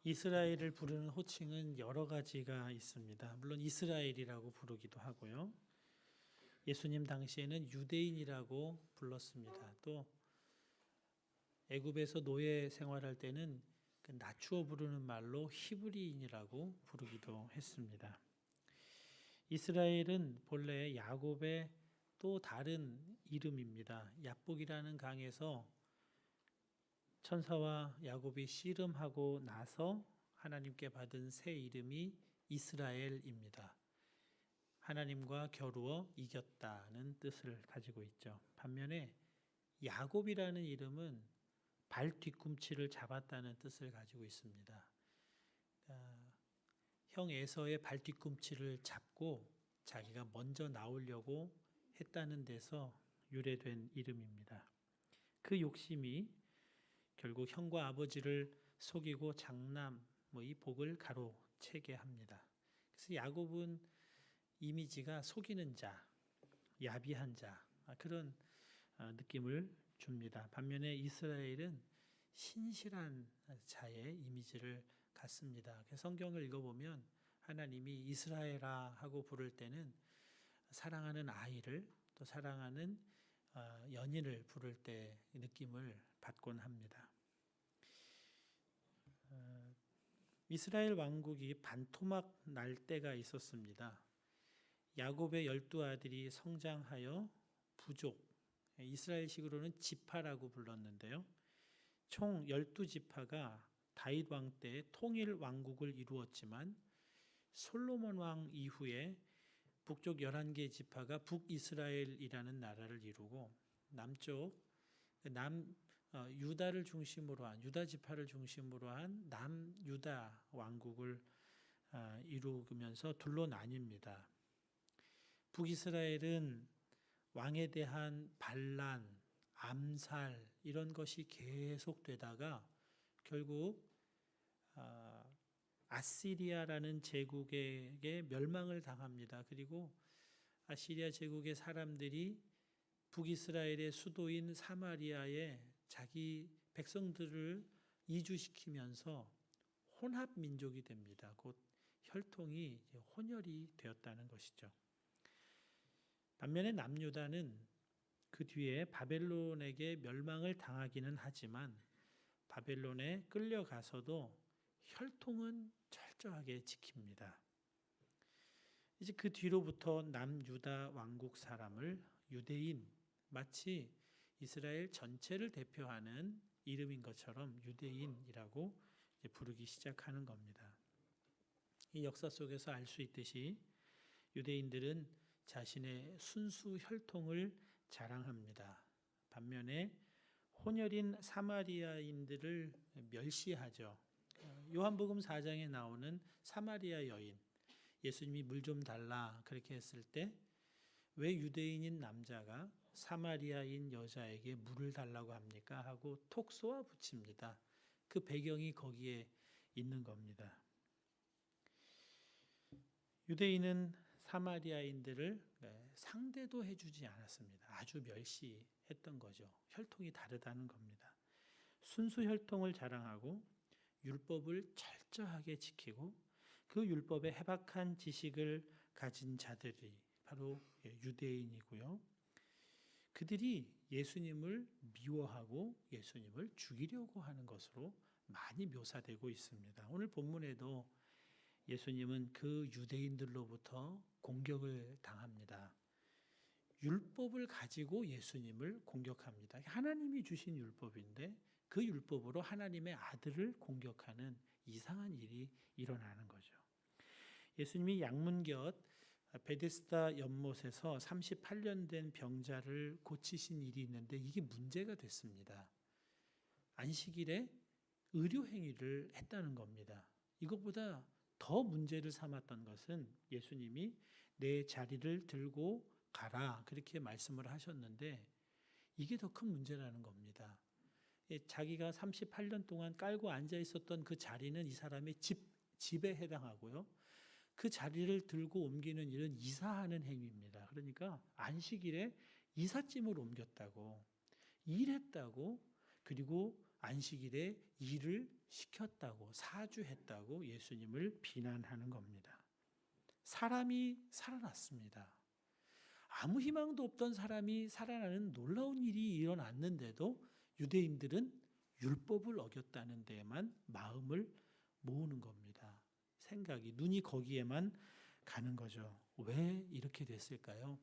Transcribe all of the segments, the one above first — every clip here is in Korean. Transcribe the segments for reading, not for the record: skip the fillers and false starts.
이스라엘을 부르는 호칭은 여러 가지가 있습니다. 물론 이스라엘이라고 부르기도 하고요. 예수님 당시에는 유대인이라고 불렀습니다. 또 애굽에서 노예 생활할 때는 그 낮추어 부르는 말로 히브리인이라고 부르기도 했습니다. 이스라엘은 본래 야곱의 또 다른 이름입니다. 야복이라는 강에서 천사와 야곱이 씨름하고 나서 하나님께 받은 새 이름이 이스라엘입니다. 하나님과 겨루어 이겼다는 뜻을 가지고 있죠. 반면에 야곱이라는 이름은 발 뒤꿈치를 잡았다는 뜻을 가지고 있습니다. 형 에서의 발 뒤꿈치를 잡고 자기가 먼저 나오려고 했다는 데서 유래된 이름입니다. 그 욕심이 결국 형과 아버지를 속이고 장남, 이 복을 가로채게 합니다. 그래서 야곱은 이미지가 속이는 자, 야비한 자, 그런 느낌을 줍니다. 반면에 이스라엘은 신실한 자의 이미지를 갖습니다. 성경을 읽어보면 하나님이 이스라엘아 하고 부를 때는 사랑하는 아이를 또 사랑하는 연인을 부를 때 느낌을 받곤 합니다. 이스라엘 왕국이 반토막 날 때가 있었습니다. 야곱의 12아들이 성장하여 부족, 이스라엘식으로는 지파라고 불렀는데요. 총 12지파가 다윗 왕 때 통일 왕국을 이루었지만 솔로몬 왕 이후에 북쪽 11개 지파가 북이스라엘이라는 나라를 이루고 남쪽 유다를 중심으로 한 유다 지파를 중심으로 한 남유다 왕국을 이루면서 둘로 나뉩니다. 북이스라엘은 왕에 대한 반란, 암살 이런 것이 계속되다가 결국 아시리아라는 제국에게 멸망을 당합니다. 그리고 아시리아 제국의 사람들이 북이스라엘의 수도인 사마리아에 자기 백성들을 이주시키면서 혼합 민족이 됩니다. 곧 혈통이 혼혈이 되었다는 것이죠. 반면에 남유다는 그 뒤에 바벨론에게 멸망을 당하기는 하지만 바벨론에 끌려가서도 혈통은 철저하게 지킵니다. 이제 그 뒤로부터 남유다 왕국 사람을 유대인, 마치 이스라엘 전체를 대표하는 이름인 것처럼 유대인이라고 부르기 시작하는 겁니다. 이 역사 속에서 알 수 있듯이 유대인들은 자신의 순수 혈통을 자랑합니다. 반면에 혼혈인 사마리아인들을 멸시하죠. 요한복음 4장에 나오는 사마리아 여인, 예수님이 물 좀 달라 그렇게 했을 때 왜 유대인인 남자가 사마리아인 여자에게 물을 달라고 합니까? 하고 톡 쏘아 붙입니다. 그 배경이 거기에 있는 겁니다. 유대인은 사마리아인들을 상대도 해주지 않았습니다. 아주 멸시했던 거죠. 혈통이 다르다는 겁니다. 순수 혈통을 자랑하고 율법을 철저하게 지키고 그 율법에 해박한 지식을 가진 자들이 바로 유대인이고요. 그들이 예수님을 미워하고 예수님을 죽이려고 하는 것으로 많이 묘사되고 있습니다. 오늘 본문에도 예수님은 그 유대인들로부터 공격을 당합니다. 율법을 가지고 예수님을 공격합니다. 하나님이 주신 율법인데 그 율법으로 하나님의 아들을 공격하는 이상한 일이 일어나는 거죠. 예수님이 양문곁 베데스다 연못에서 38년 된 병자를 고치신 일이 있는데 이게 문제가 됐습니다. 안식일에 의료 행위를 했다는 겁니다. 이것보다 더 문제를 삼았던 것은 예수님이 내 자리를 들고 가라 그렇게 말씀을 하셨는데 이게 더 큰 문제라는 겁니다. 자기가 38년 동안 깔고 앉아 있었던 그 자리는 이 사람의 집에 해당하고요. 그 자리를 들고 옮기는 일은 이사하는 행위입니다. 그러니까 안식일에 이삿짐을 옮겼다고, 일했다고, 그리고 안식일에 일을 시켰다고, 사주했다고 예수님을 비난하는 겁니다. 사람이 살아났습니다. 아무 희망도 없던 사람이 살아나는 놀라운 일이 일어났는데도 유대인들은 율법을 어겼다는 데에만 마음을 모으는 겁니다. 생각이, 눈이 거기에만 가는 거죠. 왜 이렇게 됐을까요?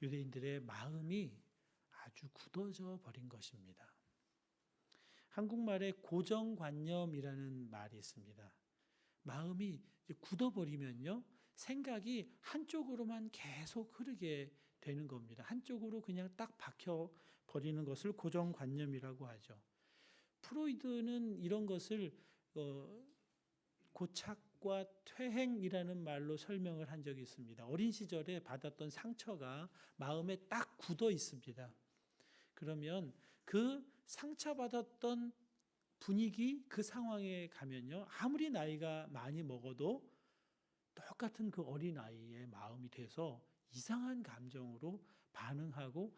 유대인들의 마음이 아주 굳어져 버린 것입니다. 한국말에 고정관념이라는 말이 있습니다. 마음이 굳어버리면요, 생각이 한쪽으로만 계속 흐르게 되는 겁니다. 한쪽으로 그냥 딱 박혀버리는 것을 고정관념이라고 하죠. 프로이드는 이런 것을 고착과 퇴행이라는 말로 설명을 한 적이 있습니다. 어린 시절에 받았던 상처가 마음에 딱 굳어 있습니다. 그러면 그 상처받았던 분위기, 그 상황에 가면요, 아무리 나이가 많이 먹어도 똑같은 그 어린아이의 마음이 돼서 이상한 감정으로 반응하고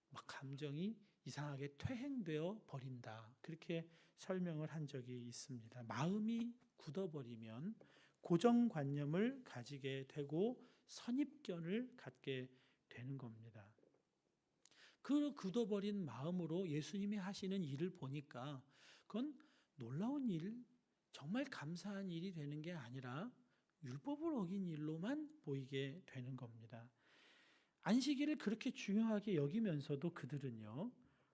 막 감정이 이상하게 퇴행되어 버린다. 그렇게 설명을 한 적이 있습니다. 마음이 굳어버리면 고정관념을 가지게 되고 선입견을 갖게 되는 겁니다. 그 굳어버린 마음으로 예수님이 하시는 일을 보니까 그건 놀라운 일, 정말 감사한 일이 되는 게 아니라 율법을 어긴 일로만 보이게 되는 겁니다. 안식일을 그렇게 중요하게 여기면서도 그들은요,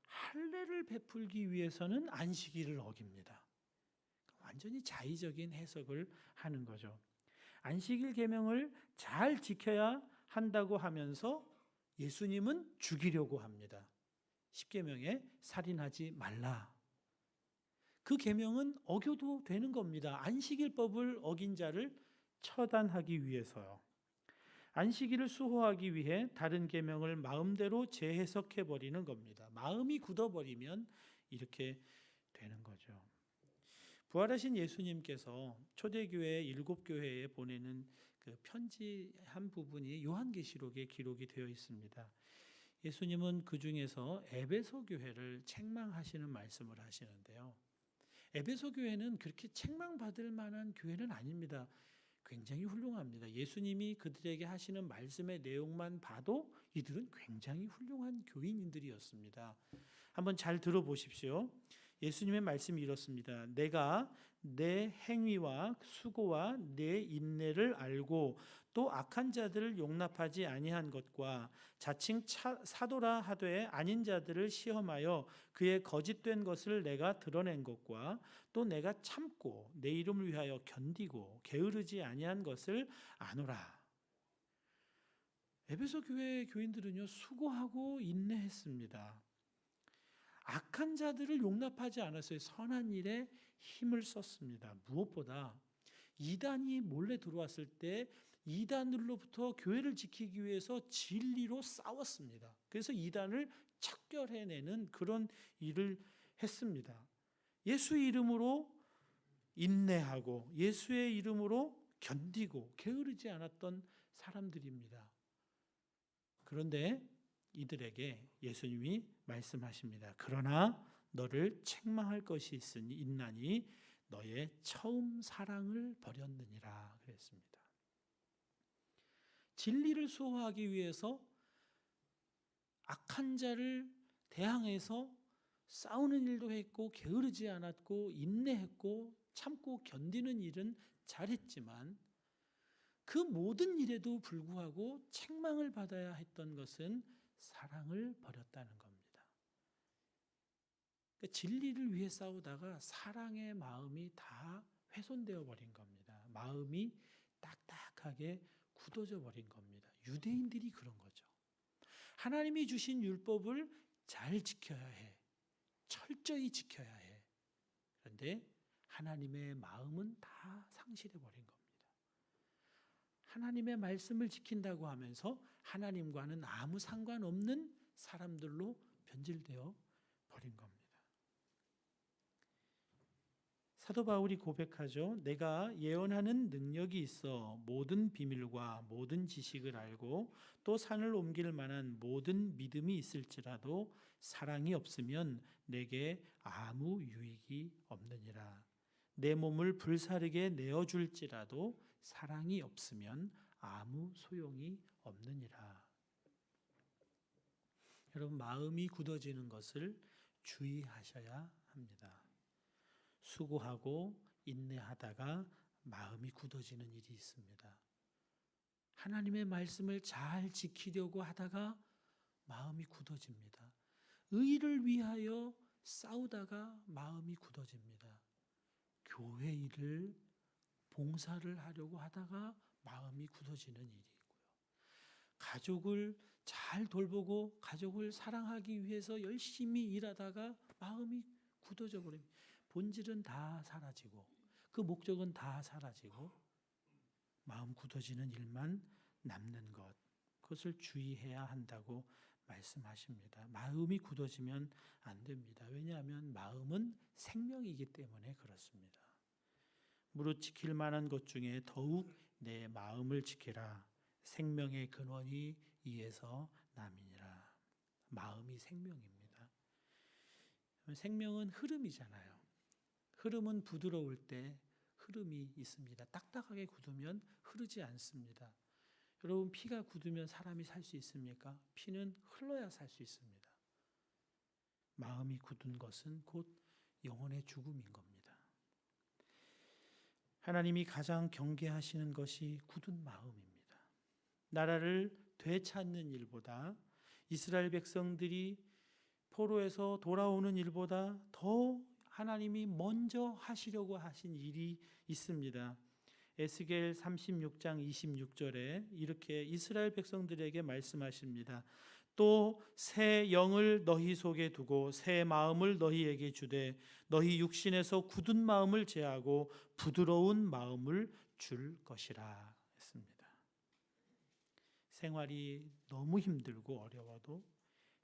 할례를 베풀기 위해서는 안식일을 어깁니다. 완전히 자의적인 해석을 하는 거죠. 안식일 계명을 잘 지켜야 한다고 하면서 예수님은 죽이려고 합니다. 십계명에 살인하지 말라. 그 계명은 어겨도 되는 겁니다. 안식일법을 어긴 자를 처단하기 위해서요. 안식일을 수호하기 위해 다른 계명을 마음대로 재해석해 버리는 겁니다. 마음이 굳어버리면 이렇게 되는 거죠. 부활하신 예수님께서 초대교회 7교회에 보내는 그 편지 한 부분이 요한계시록에 기록이 되어 있습니다. 예수님은 그 중에서 에베소 교회를 책망하시는 말씀을 하시는데요. 에베소 교회는 그렇게 책망받을 만한 교회는 아닙니다. 굉장히 훌륭합니다. 예수님이 그들에게 하시는 말씀의 내용만 봐도 이들은 굉장히 훌륭한 교인들이었습니다. 한번 잘 들어보십시오. 예수님의 말씀이 이렇습니다. 내가 내 행위와 수고와 내 인내를 알고 또 악한 자들을 용납하지 아니한 것과 자칭 사도라 하되 아닌 자들을 시험하여 그의 거짓된 것을 내가 드러낸 것과 또 내가 참고 내 이름을 위하여 견디고 게으르지 아니한 것을 아노라. 에베소 교회 교인들은요, 수고하고 인내했습니다. 악한 자들을 용납하지 않았어요. 선한 일에 힘을 썼습니다. 무엇보다 이단이 몰래 들어왔을 때 이단들로부터 교회를 지키기 위해서 진리로 싸웠습니다. 그래서 이단을 척결해내는 그런 일을 했습니다. 예수의 이름으로 인내하고 예수의 이름으로 견디고 게으르지 않았던 사람들입니다. 그런데 이들에게 예수님이 말씀하십니다. 그러나 너를 책망할 것이 있나니 너의 처음 사랑을 버렸느니라 그랬습니다. 진리를 수호하기 위해서 악한 자를 대항해서 싸우는 일도 했고 게으르지 않았고 인내했고 참고 견디는 일은 잘했지만 그 모든 일에도 불구하고 책망을 받아야 했던 것은 사랑을 버렸다는 겁니다. 그러니까 진리를 위해 싸우다가 사랑의 마음이 다 훼손되어 버린 겁니다. 마음이 딱딱하게 굳어져 버린 겁니다. 유대인들이 그런 거죠. 하나님이 주신 율법을 잘 지켜야 해. 철저히 지켜야 해. 그런데 하나님의 마음은 다 상실해 버린 겁니다. 하나님의 말씀을 지킨다고 하면서 하나님과는 아무 상관없는 사람들로 변질되어 버린 겁니다. 사도 바울이 고백하죠. 내가 예언하는 능력이 있어 모든 비밀과 모든 지식을 알고 또 산을 옮길 만한 모든 믿음이 있을지라도 사랑이 없으면 내게 아무 유익이 없느니라. 내 몸을 불사르게 내어줄지라도 사랑이 없으면 아무 소용이 없느니라. 여러분, 마음이 굳어지는 것을 주의하셔야 합니다. 수고하고 인내하다가 마음이 굳어지는 일이 있습니다. 하나님의 말씀을 잘 지키려고 하다가 마음이 굳어집니다. 의를 위하여 싸우다가 마음이 굳어집니다. 교회 일을 봉사를 하려고 하다가 마음이 굳어지는 일이 있고요. 가족을 잘 돌보고 가족을 사랑하기 위해서 열심히 일하다가 마음이 굳어져 버립니다. 본질은 다 사라지고 그 목적은 다 사라지고 마음 굳어지는 일만 남는 것, 그것을 주의해야 한다고 말씀하십니다. 마음이 굳어지면 안 됩니다. 왜냐하면 마음은 생명이기 때문에 그렇습니다. 무릇 지킬 만한 것 중에 더욱 내 마음을 지키라. 생명의 근원이 이에서 남이니라. 마음이 생명입니다. 생명은 흐름이잖아요. 흐름은 부드러울 때 흐름이 있습니다. 딱딱하게 굳으면 흐르지 않습니다. 여러분, 피가 굳으면 사람이 살 수 있습니까? 피는 흘러야 살 수 있습니다. 마음이 굳은 것은 곧 영혼의 죽음인 겁니다. 하나님이 가장 경계하시는 것이 굳은 마음입니다. 나라를 되찾는 일보다 이스라엘 백성들이 포로에서 돌아오는 일보다 더 하나님이 먼저 하시려고 하신 일이 있습니다. 에스겔 36장 26절에 이렇게 이스라엘 백성들에게 말씀하십니다. 또 새 영을 너희 속에 두고 새 마음을 너희에게 주되 너희 육신에서 굳은 마음을 제하고 부드러운 마음을 줄 것이라 했습니다. 생활이 너무 힘들고 어려워도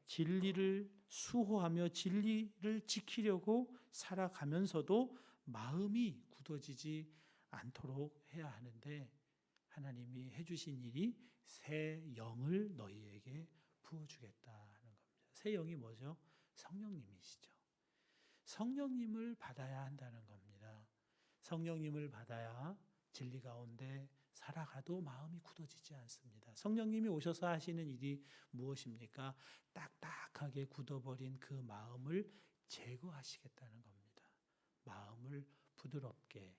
진리를 수호하며 진리를 지키려고 살아가면서도 마음이 굳어지지 않도록 해야 하는데, 하나님이 해주신 일이 새 영을 너희에게 부어주겠다는 겁니다. 새 영이 뭐죠? 성령님이시죠. 성령님을 받아야 한다는 겁니다. 성령님을 받아야 진리 가운데 살아가도 마음이 굳어지지 않습니다. 성령님이 오셔서 하시는 일이 무엇입니까? 딱딱하게 굳어버린 그 마음을 제거하시겠다는 겁니다. 마음을 부드럽게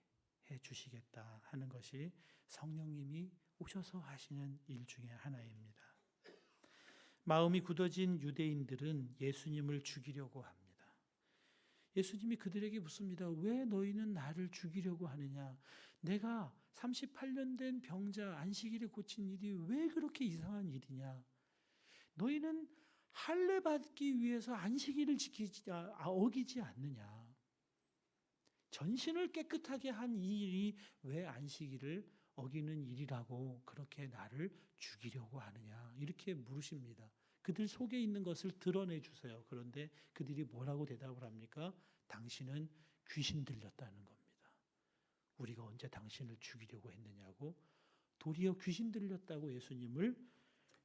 해주시겠다 하는 것이 성령님이 오셔서 하시는 일 중에 하나입니다. 마음이 굳어진 유대인들은 예수님을 죽이려고 합니다. 예수님이 그들에게 묻습니다. 왜 너희는 나를 죽이려고 하느냐? 내가 38년 된 병자 안식일에 고친 일이 왜 그렇게 이상한 일이냐? 너희는 할례 받기 위해서 안식일을 어기지 않느냐? 전신을 깨끗하게 한 이 일이 왜 안식일을 어기는 일이라고 그렇게 나를 죽이려고 하느냐? 이렇게 물으십니다. 그들 속에 있는 것을 드러내 주세요. 그런데 그들이 뭐라고 대답을 합니까? 당신은 귀신 들렸다는 겁니다. 우리가 언제 당신을 죽이려고 했느냐고 도리어 귀신 들렸다고 예수님을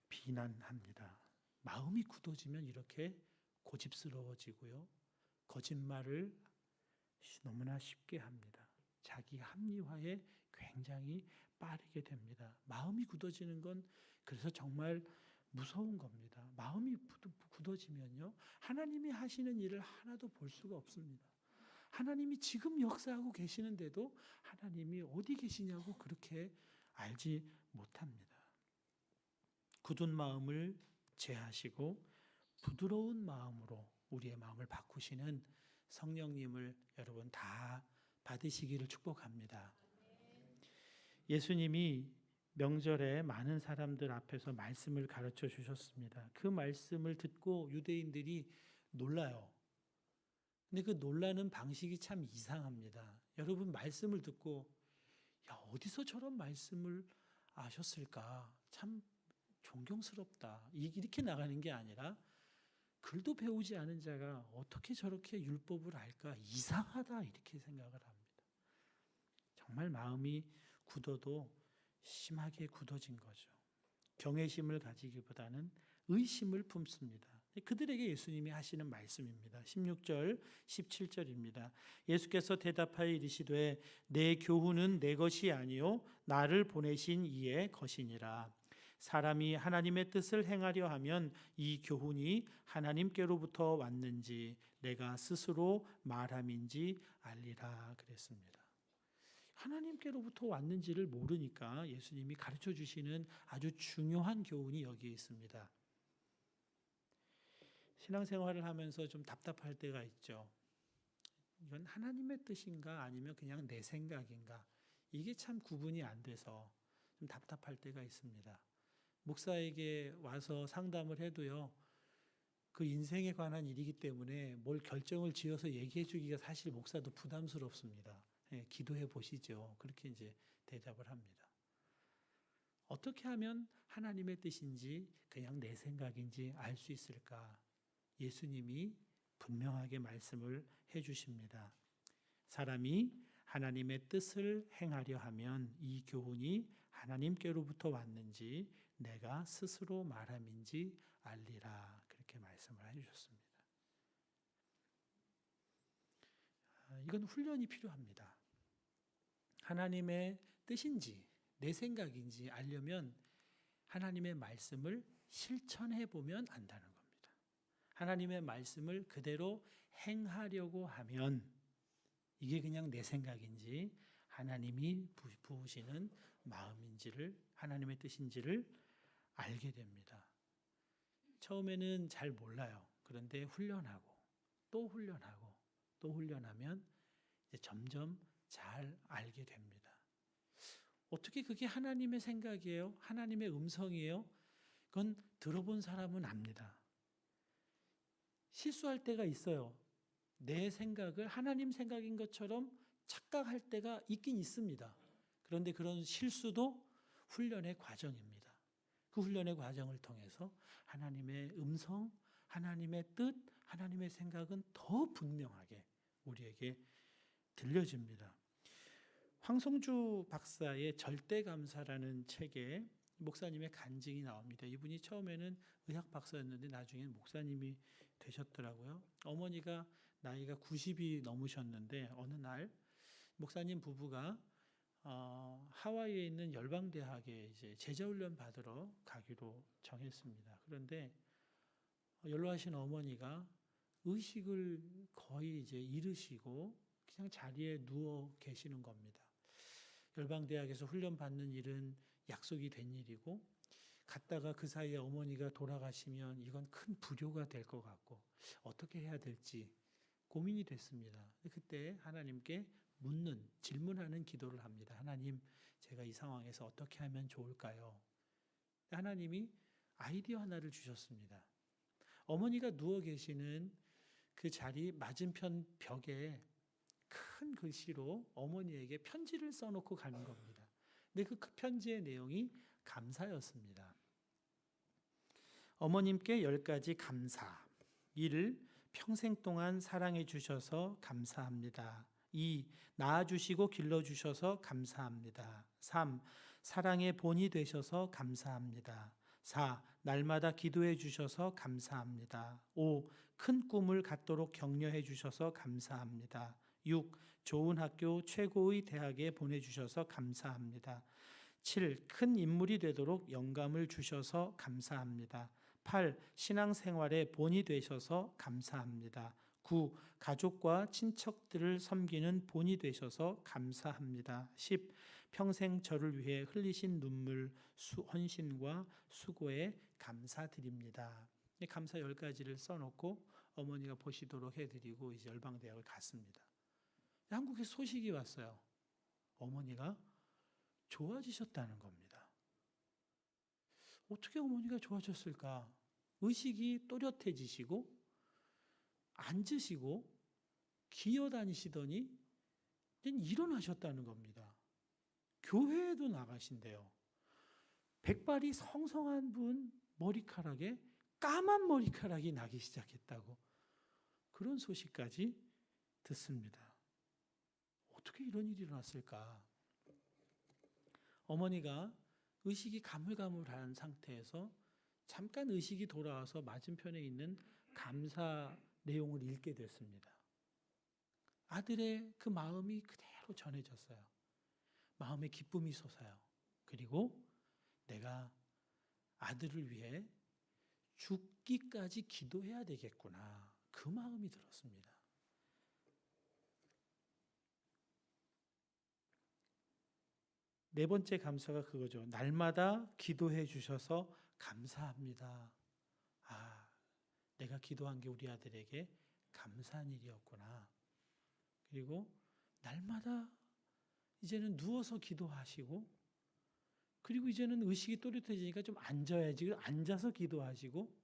비난합니다. 마음이 굳어지면 이렇게 고집스러워지고요. 거짓말을 너무나 쉽게 합니다. 자기 합리화에 굉장히 빠르게 됩니다. 마음이 굳어지는 건 그래서 정말 무서운 겁니다. 마음이 굳어지면요, 하나님이 하시는 일을 하나도 볼 수가 없습니다. 하나님이 지금 역사하고 계시는데도 하나님이 어디 계시냐고 그렇게 알지 못합니다. 굳은 마음을 제하시고 부드러운 마음으로 우리의 마음을 바꾸시는 성령님을 여러분 다 받으시기를 축복합니다. 예수님이 명절에 많은 사람들 앞에서 말씀을 가르쳐 주셨습니다. 그 말씀을 듣고 유대인들이 놀라요. 근데 그 놀라는 방식이 참 이상합니다. 여러분, 말씀을 듣고 야, 어디서 저런 말씀을 아셨을까? 참 존경스럽다. 이렇게 나가는 게 아니라 글도 배우지 않은 자가 어떻게 저렇게 율법을 알까? 이상하다 이렇게 생각을 합니다. 정말 마음이 굳어도 심하게 굳어진 거죠. 경외심을 가지기보다는 의심을 품습니다. 그들에게 예수님이 하시는 말씀입니다. 16절, 17절입니다. 예수께서 대답하여 이르시되 내 교훈은 내 것이 아니요 나를 보내신 이의 것이니라. 사람이 하나님의 뜻을 행하려 하면 이 교훈이 하나님께로부터 왔는지 내가 스스로 말함인지 알리라 그랬습니다. 하나님께로부터 왔는지를 모르니까 예수님이 가르쳐 주시는 아주 중요한 교훈이 여기에 있습니다. 신앙생활을 하면서 좀 답답할 때가 있죠. 이건 하나님의 뜻인가 아니면 그냥 내 생각인가, 이게 참 구분이 안 돼서 좀 답답할 때가 있습니다. 목사에게 와서 상담을 해도요, 그 인생에 관한 일이기 때문에 뭘 결정을 지어서 얘기해 주기가 사실 목사도 부담스럽습니다. 기도해 보시죠. 그렇게 이제 대답을 합니다. 어떻게 하면 하나님의 뜻인지 그냥 내 생각인지 알 수 있을까? 예수님이 분명하게 말씀을 해 주십니다. 사람이 하나님의 뜻을 행하려 하면 이 교훈이 하나님께로부터 왔는지 내가 스스로 말함인지 알리라. 그렇게 말씀을 해 주셨습니다. 이건 훈련이 필요합니다. 하나님의 뜻인지 내 생각인지 알려면 하나님의 말씀을 실천해 보면 안다는 겁니다. 하나님의 말씀을 그대로 행하려고 하면 이게 그냥 내 생각인지 하나님이 부으시는 마음인지를, 하나님의 뜻인지를 알게 됩니다. 처음에는 잘 몰라요. 그런데 훈련하고 또 훈련하고 또 훈련하면 이제 점점 잘 알게 됩니다. 어떻게 그게 하나님의 생각이에요? 하나님의 음성이에요? 그건 들어본 사람은 압니다. 실수할 때가 있어요. 내 생각을 하나님 생각인 것처럼 착각할 때가 있긴 있습니다. 그런데 그런 실수도 훈련의 과정입니다. 그 훈련의 과정을 통해서 하나님의 음성, 하나님의 뜻, 하나님의 생각은 더 분명하게 우리에게 들려집니다. 황성주 박사의 절대감사라는 책에 목사님의 간증이 나옵니다. 이분이 처음에는 의학 박사였는데 나중에는 목사님이 되셨더라고요. 어머니가 나이가 90이 넘으셨는데 어느 날 목사님 부부가 하와이에 있는 열방대학에 이제 제자훈련 받으러 가기로 정했습니다. 그런데 연로하신 어머니가 의식을 거의 이제 잃으시고 그냥 자리에 누워 계시는 겁니다. 열방대학에서 훈련 받는 일은 약속이 된 일이고 갔다가 그 사이에 어머니가 돌아가시면 이건 큰 불효가 될 것 같고 어떻게 해야 될지 고민이 됐습니다. 그때 하나님께 질문하는 기도를 합니다. 하나님, 제가 이 상황에서 어떻게 하면 좋을까요? 하나님이 아이디어 하나를 주셨습니다. 어머니가 누워 계시는 그 자리 맞은편 벽에 큰 글씨로 어머니에게 편지를 써놓고 가는 겁니다. 근데 그 편지의 내용이 감사였습니다. 어머님께 10가지 감사. 1. 평생 동안 사랑해 주셔서 감사합니다. 2. 낳아주시고 길러주셔서 감사합니다. 3. 사랑의 본이 되셔서 감사합니다. 4. 날마다 기도해 주셔서 감사합니다. 5. 큰 꿈을 갖도록 격려해 주셔서 감사합니다. 6. 좋은 학교 최고의 대학에 보내주셔서 감사합니다. 7. 큰 인물이 되도록 영감을 주셔서 감사합니다. 8. 신앙생활의 본이 되셔서 감사합니다. 9. 가족과 친척들을 섬기는 본이 되셔서 감사합니다. 10. 평생 저를 위해 흘리신 눈물, 헌신과 수고에 감사드립니다. 감사 10가지를 써놓고 어머니가 보시도록 해드리고 이제 열방대학을 갔습니다. 한국에 소식이 왔어요. 어머니가 좋아지셨다는 겁니다. 어떻게 어머니가 좋아졌을까? 의식이 또렷해지시고 앉으시고 기어다니시더니 일어나셨다는 겁니다. 교회에도 나가신대요. 백발이 성성한 분 머리카락에 까만 머리카락이 나기 시작했다고, 그런 소식까지 듣습니다. 어떻게 이런 일이 일어났을까? 어머니가 의식이 가물가물한 상태에서 잠깐 의식이 돌아와서 맞은편에 있는 감사 내용을 읽게 됐습니다. 아들의 그 마음이 그대로 전해졌어요. 마음의 기쁨이 솟아요. 그리고 내가 아들을 위해 죽기까지 기도해야 되겠구나. 그 마음이 들었습니다. 네 번째 감사가 그거죠. 날마다 기도해 주셔서 감사합니다. 아, 내가 기도한 게 우리 아들에게 감사한 일이었구나. 그리고 날마다 이제는 누워서 기도하시고, 그리고 이제는 의식이 또렷해지니까 좀 앉아야지. 앉아서 기도하시고,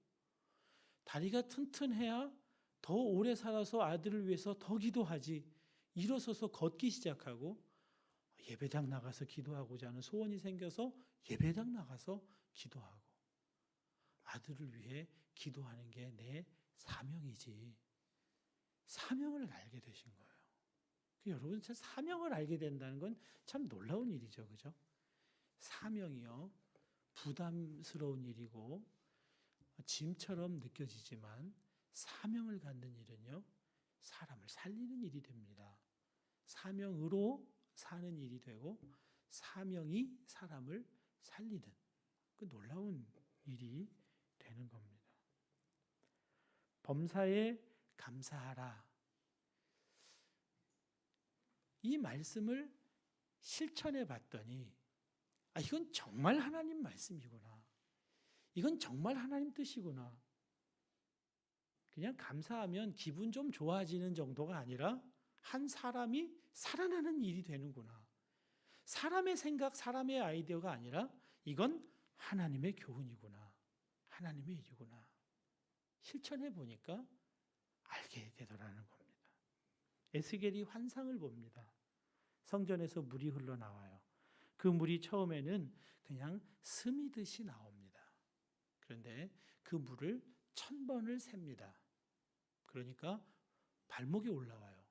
다리가 튼튼해야 더 오래 살아서 아들을 위해서 더 기도하지. 일어서서 걷기 시작하고, 예배당 나가서 기도하고자 하는 소원이 생겨서 예배당 나가서 기도하고, 아들을 위해 기도하는 게 내 사명이지. 사명을 알게 되신 거예요. 여러분, 사명을 알게 된다는 건 참 놀라운 일이죠. 그죠? 사명이요, 부담스러운 일이고 짐처럼 느껴지지만 사명을 갖는 일은요, 사람을 살리는 일이 됩니다. 사명으로 사는 일이 되고 사명이 사람을 살리는 그 놀라운 일이 되는 겁니다. 범사에 감사하라. 이 말씀을 실천해 봤더니 이건 정말 하나님 말씀이구나. 이건 정말 하나님 뜻이구나. 그냥 감사하면 기분 좀 좋아지는 정도가 아니라 한 사람이 살아나는 일이 되는구나. 사람의 생각, 사람의 아이디어가 아니라 이건 하나님의 교훈이구나. 하나님의 일이구나. 실천해 보니까 알게 되더라는 겁니다. 에스겔이 환상을 봅니다. 성전에서 물이 흘러나와요. 그 물이 처음에는 그냥 스미듯이 나옵니다. 그런데 그 물을 1000번을 셉니다. 그러니까 발목에 올라와요.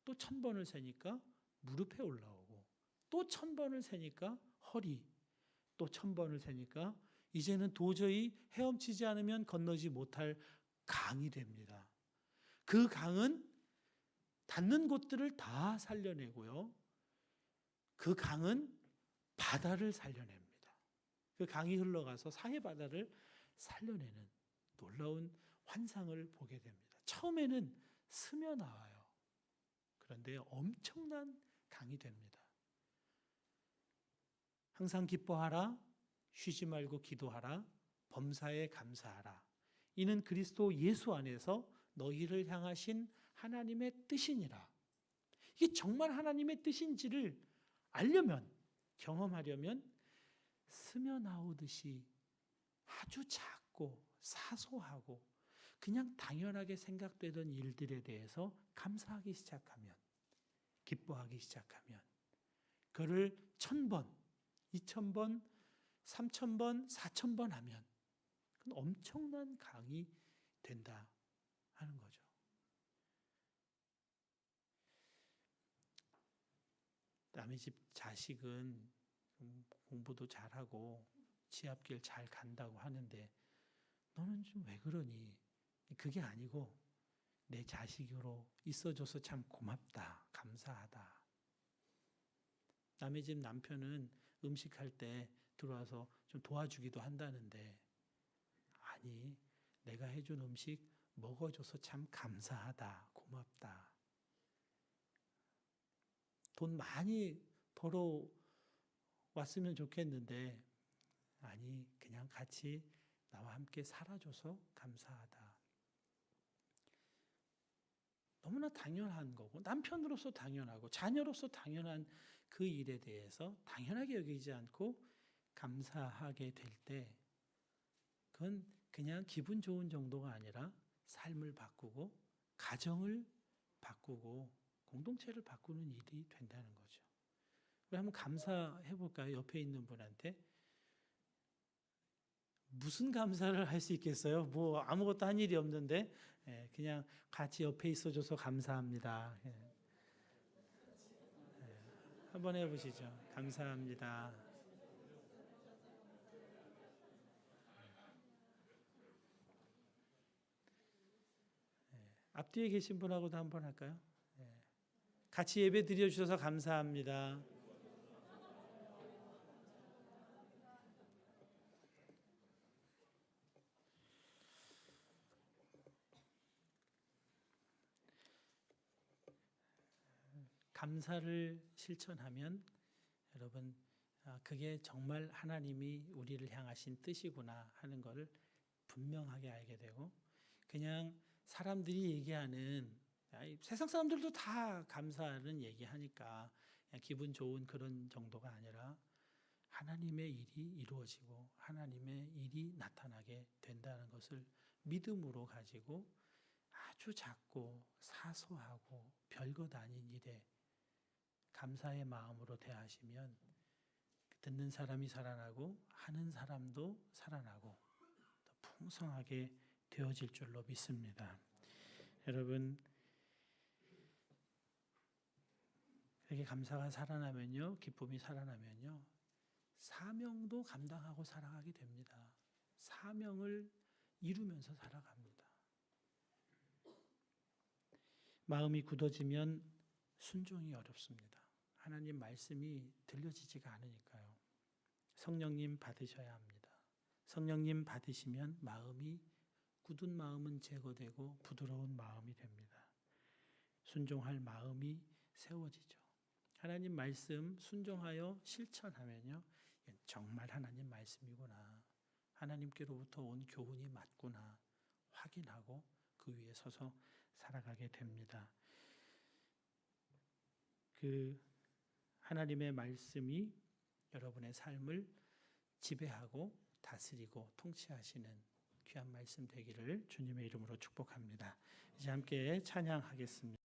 또 1000번을 세니까 무릎에 올라오고, 또 1000번을 세니까 허리, 또 1000번을 세니까 이제는 도저히 헤엄치지 않으면 건너지 못할 강이 됩니다. 그 강은 닿는 곳들을 다 살려내고요. 그 강은 바다를 살려냅니다. 그 강이 흘러가서 사해 바다를 살려내는 놀라운 환상을 보게 됩니다. 처음에는 스며 나와요. 그런데 엄청난 강이 됩니다. 항상 기뻐하라, 쉬지 말고 기도하라, 범사에 감사하라. 이는 그리스도 예수 안에서 너희를 향하신 하나님의 뜻이니라. 이게 정말 하나님의 뜻인지를 알려면, 경험하려면 스며 나오듯이 아주 작고 사소하고 그냥 당연하게 생각되던 일들에 대해서 감사하기 시작하면, 기뻐하기 시작하면, 그를 1000번, 2000번, 3000번, 4000번 하면 그건 엄청난 강이 된다 하는 거죠. 남의 집 자식은 공부도 잘하고 지합길 잘 간다고 하는데 너는 좀 왜 그러니? 그게 아니고 내 자식으로 있어줘서 참 고맙다, 감사하다. 남의 집 남편은 음식할 때 들어와서 좀 도와주기도 한다는데, 아니, 내가 해준 음식 먹어줘서 참 감사하다, 고맙다. 돈 많이 벌어왔으면 좋겠는데, 아니, 그냥 같이 나와 함께 살아줘서 감사하다. 너무나 당연한 거고, 남편으로서 당연하고 자녀로서 당연한 그 일에 대해서 당연하게 여기지 않고 감사하게 될 때, 그건 그냥 기분 좋은 정도가 아니라 삶을 바꾸고 가정을 바꾸고 공동체를 바꾸는 일이 된다는 거죠. 우리 한번 감사해 볼까요? 옆에 있는 분한테. 무슨 감사를 할 수 있겠어요? 뭐 아무것도 한 일이 없는데 그냥 같이 옆에 있어줘서 감사합니다. 한번 해보시죠. 감사합니다. 앞뒤에 계신 분하고도 한번 할까요? 네. 같이 예배 드려주셔서 감사합니다. 감사를 실천하면 여러분 그게 정말 하나님이 우리를 향하신 뜻이구나 하는 것을 분명하게 알게 되고, 그냥 사람들이 얘기하는 세상 사람들도 다 감사는 얘기하니까 그냥 기분 좋은 그런 정도가 아니라 하나님의 일이 이루어지고 하나님의 일이 나타나게 된다는 것을 믿음으로 가지고 아주 작고 사소하고 별것 아닌 일에 감사의 마음으로 대하시면 듣는 사람이 살아나고 하는 사람도 살아나고 더 풍성하게 되어질 줄로 믿습니다. 여러분, 그렇게 감사가 살아나면요, 기쁨이 살아나면요, 사명도 감당하고 살아가게 됩니다. 사명을 이루면서 살아갑니다. 마음이 굳어지면 순종이 어렵습니다. 하나님 말씀이 들려지지가 않으니까요. 성령님 받으셔야 합니다. 성령님 받으시면 마음이 굳은 마음은 제거되고 부드러운 마음이 됩니다. 순종할 마음이 세워지죠. 하나님 말씀 순종하여 실천하면요, 정말 하나님 말씀이구나, 하나님께로부터 온 교훈이 맞구나 확인하고 그 위에 서서 살아가게 됩니다. 그 하나님의 말씀이 여러분의 삶을 지배하고 다스리고 통치하시는 귀한 말씀 되기를 주님의 이름으로 축복합니다. 이제 함께 찬양하겠습니다.